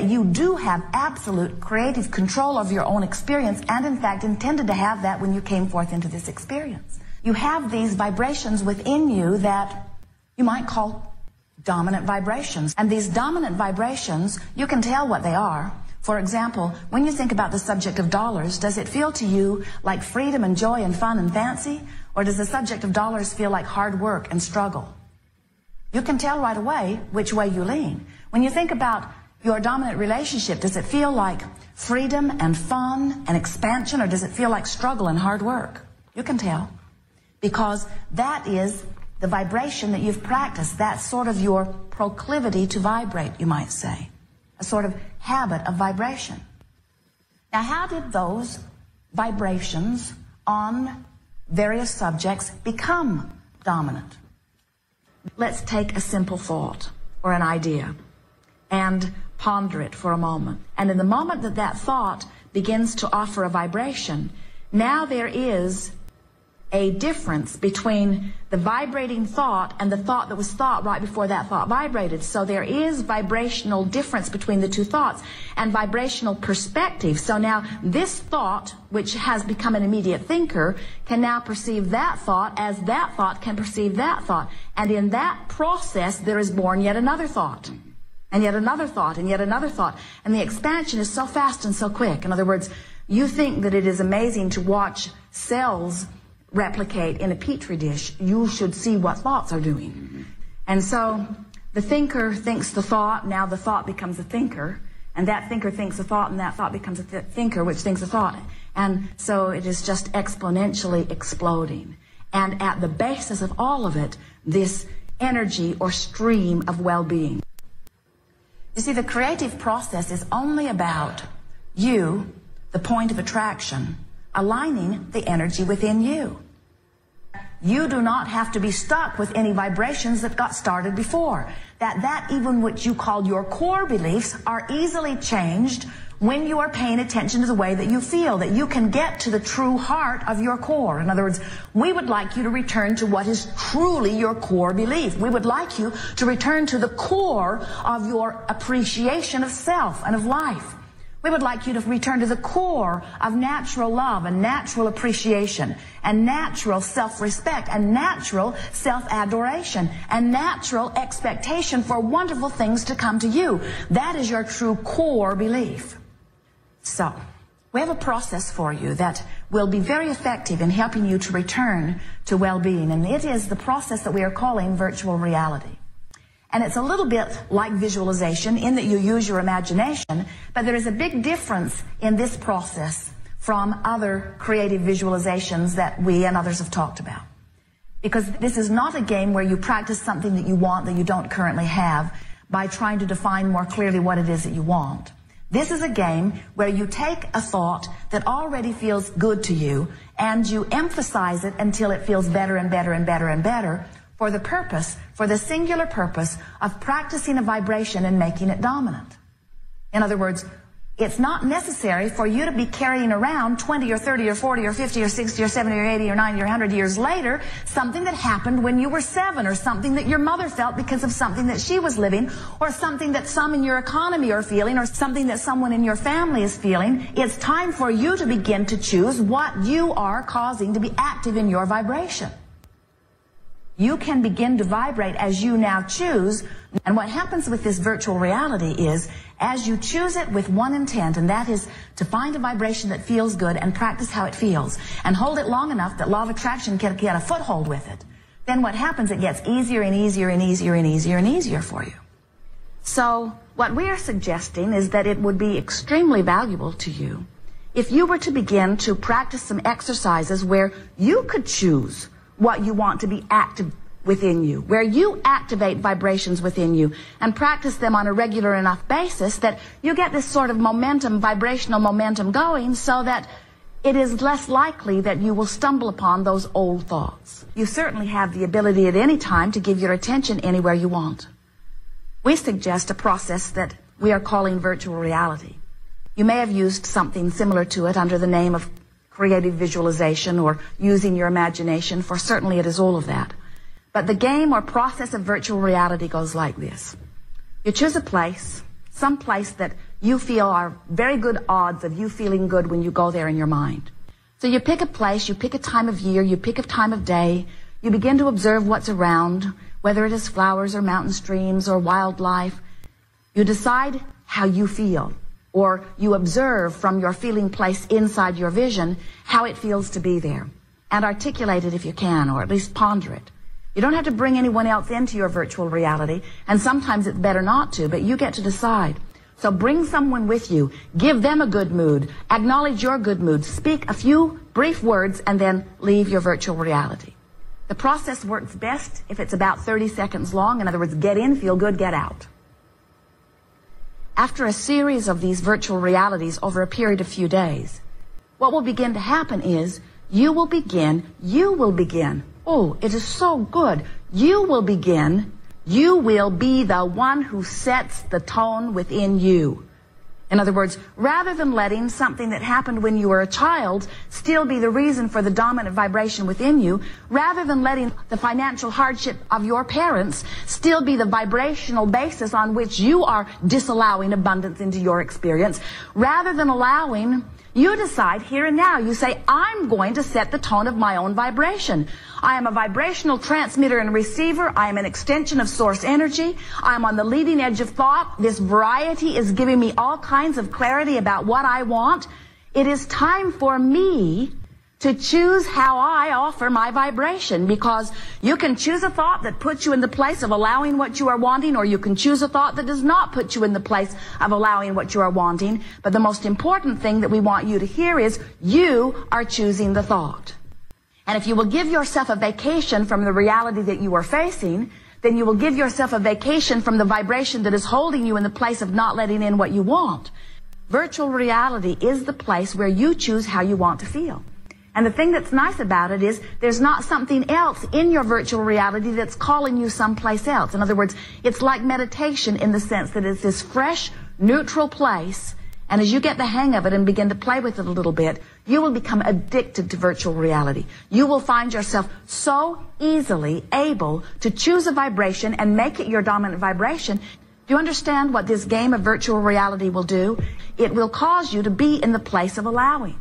You do have absolute creative control of your own experience, and in fact intended to have that when you came forth into this experience. You have these vibrations within you that you might call dominant vibrations. And these dominant vibrations, you can tell what they are. For example, when you think about the subject of dollars, does it feel to you like freedom and joy and fun and fancy? Or does the subject of dollars feel like hard work and struggle? You can tell right away which way you lean. When you think about your dominant relationship, does it feel like freedom and fun and expansion, or does it feel like struggle and hard work? You can tell, because that is the vibration that you've practiced. That's sort of your proclivity to vibrate, you might say, a sort of habit of vibration. Now, how did those vibrations on various subjects become dominant? Let's take a simple thought or an idea and ponder it for a moment. And in the moment that that thought begins to offer a vibration, now there is a difference between the vibrating thought and the thought that was thought right before that thought vibrated. So there is vibrational difference between the two thoughts and vibrational perspective. So now this thought, which has become an immediate thinker, can now perceive that thought as that thought can perceive that thought. And in that process, there is born yet another thought, and yet another thought, and yet another thought. And the expansion is so fast and so quick. In other words, you think that it is amazing to watch cells replicate in a petri dish. You should see what thoughts are doing. And so the thinker thinks the thought, now the thought becomes a thinker, and that thinker thinks a thought, and that thought becomes a thinker, which thinks a thought. And so it is just exponentially exploding. And at the basis of all of it, this energy or stream of well-being. You see, the creative process is only about you, the point of attraction, aligning the energy within you. You do not have to be stuck with any vibrations that got started before. That even what you call your core beliefs are easily changed when you are paying attention to the way that you feel, that you can get to the true heart of your core. In other words, we would like you to return to what is truly your core belief. We would like you to return to the core of your appreciation of self and of life. We would like you to return to the core of natural love and natural appreciation and natural self-respect and natural self-adoration and natural expectation for wonderful things to come to you. That is your true core belief. So, we have a process for you that will be very effective in helping you to return to well-being, and it is the process that we are calling virtual reality. And it's a little bit like visualization in that you use your imagination, but there is a big difference in this process from other creative visualizations that we and others have talked about. Because this is not a game where you practice something that you want that you don't currently have by trying to define more clearly what it is that you want. This is a game where you take a thought that already feels good to you and you emphasize it until it feels better and better and better and better, for the purpose, for the singular purpose of practicing a vibration and making it dominant. In other words, it's not necessary for you to be carrying around 20 or 30 or 40 or 50 or 60 or 70 or 80 or 90 or 100 years later something that happened when you were 7, or something that your mother felt because of something that she was living, or something that some in your economy are feeling, or something that someone in your family is feeling. It's time for you to begin to choose what you are causing to be active in your vibration. You can begin to vibrate as you now choose. And what happens with this virtual reality is, as you choose it with one intent, and that is to find a vibration that feels good and practice how it feels, and hold it long enough that law of attraction can get a foothold with it, then what happens, it gets easier and easier and easier and easier and easier for you. So what we are suggesting is that it would be extremely valuable to you if you were to begin to practice some exercises where you could choose what you want to be active within you, where you activate vibrations within you and practice them on a regular enough basis that you get this sort of momentum, vibrational momentum going, so that it is less likely that you will stumble upon those old thoughts. You certainly have the ability at any time to give your attention anywhere you want. We suggest a process that we are calling virtual reality. You may have used something similar to it under the name of creative visualization or using your imagination, for certainly it is all of that. But the game or process of virtual reality goes like this. You choose a place, some place that you feel are very good odds of you feeling good when you go there in your mind. So you pick a place, you pick a time of year, you pick a time of day, you begin to observe what's around, whether it is flowers or mountain streams or wildlife. You decide how you feel, or you observe from your feeling place inside your vision how it feels to be there, and articulate it if you can, or at least ponder it. You don't have to bring anyone else into your virtual reality, and sometimes it's better not to, but you get to decide. So bring someone with you, give them a good mood, acknowledge your good mood, speak a few brief words, and then leave your virtual reality. The process works best if it's about 30 seconds long. In other words, get in, feel good, get out. After a series of these virtual realities over a period of few days, what will begin to happen is you will begin, oh, it is so good, you will be the one who sets the tone within you. In other words, rather than letting something that happened when you were a child still be the reason for the dominant vibration within you, rather than letting the financial hardship of your parents still be the vibrational basis on which you are disallowing abundance into your experience, rather than allowing, you decide here and now, you say, I'm going to set the tone of my own vibration. I am a vibrational transmitter and receiver. I am an extension of source energy. I am on the leading edge of thought. This variety is giving me all kinds of clarity about what I want. It is time for me to choose how I offer my vibration, because you can choose a thought that puts you in the place of allowing what you are wanting, or you can choose a thought that does not put you in the place of allowing what you are wanting. But the most important thing that we want you to hear is you are choosing the thought. And if you will give yourself a vacation from the reality that you are facing, then you will give yourself a vacation from the vibration that is holding you in the place of not letting in what you want. Virtual reality is the place where you choose how you want to feel. And the thing that's nice about it is there's not something else in your virtual reality that's calling you someplace else. In other words, it's like meditation in the sense that it's this fresh, neutral place. And as you get the hang of it and begin to play with it a little bit, you will become addicted to virtual reality. You will find yourself so easily able to choose a vibration and make it your dominant vibration. Do you understand what this game of virtual reality will do? It will cause you to be in the place of allowing.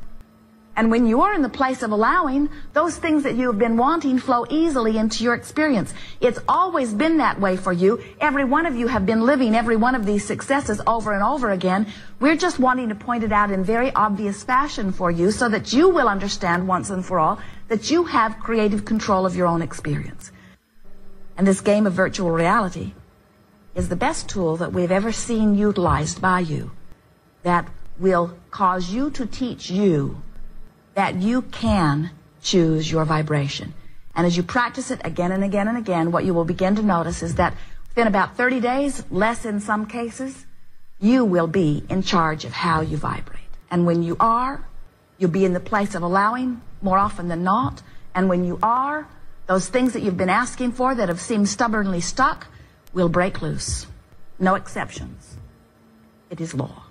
And when you are in the place of allowing, those things that you have been wanting flow easily into your experience. It's always been that way for you. Every one of you have been living every one of these successes over and over again. We're just wanting to point it out in very obvious fashion for you so that you will understand once and for all that you have creative control of your own experience. And this game of virtual reality is the best tool that we've ever seen utilized by you, that will cause you to teach you that you can choose your vibration. And as you practice it again and again and again, what you will begin to notice is that within about 30 days, less in some cases, you will be in charge of how you vibrate. And when you are, you'll be in the place of allowing more often than not. And when you are, those things that you've been asking for that have seemed stubbornly stuck will break loose. No exceptions. It is law.